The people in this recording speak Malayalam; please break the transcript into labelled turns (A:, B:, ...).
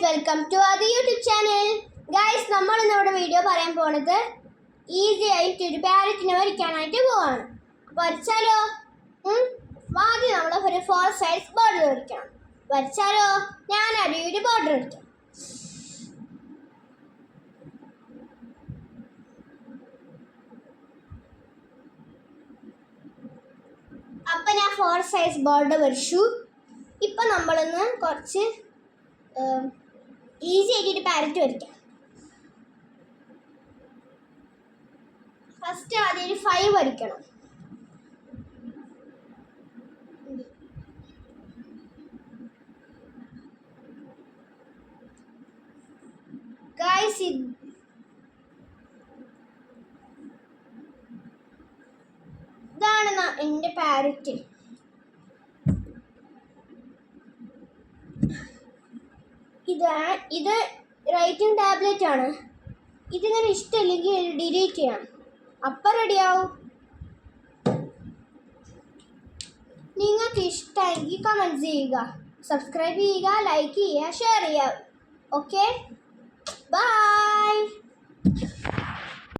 A: വെൽക്കം ടു അത് യൂട്യൂബ് ചാനൽ. ഗൈസ്, നമ്മൾ ഇന്നിവിടെ വീഡിയോ പറയാൻ പോണത് ഈസി ആയിട്ട് ഒരു പാരറ്റിനെ വരയ്ക്കാനായിട്ട് പോവാണ്. വരച്ചാലോ? ആദ്യം നമ്മൾ ഒരു 4 സൈഡ്സ് ബോർഡർ വരയ്ക്കണം. വരച്ചാലോ? ഞാൻ അടിയൊരു ബോർഡർ വരയ്ക്കാം. അപ്പം ഞാൻ 4 സൈസ് ബോർഡർ വരച്ചു. ഇപ്പം നമ്മളൊന്ന് കുറച്ച് ഈസി ആയിട്ട് പാരറ്റ് വരയ്ക്കാം. ഫസ്റ്റ് ആദ്യം ഒരു 5 വരയ്ക്കണം. ഗൈസ്, ഇതാണ് എൻ്റെ പാരറ്റ്. ഇത് റൈറ്റിംഗ് ടാബ്ലറ്റ് ആണ്. ഇതിങ്ങനെ ഇഷ്ടമില്ലെങ്കിൽ ഡിലീറ്റ് ചെയ്യാം. അപ്പം റെഡിയാവും. നിങ്ങൾക്ക് ഇഷ്ടമെങ്കിൽ കമൻറ്റ് ചെയ്യുക, സബ്സ്ക്രൈബ് ചെയ്യുക, ലൈക്ക് ചെയ്യുക, ഷെയർ ചെയ്യുക. Okay, by.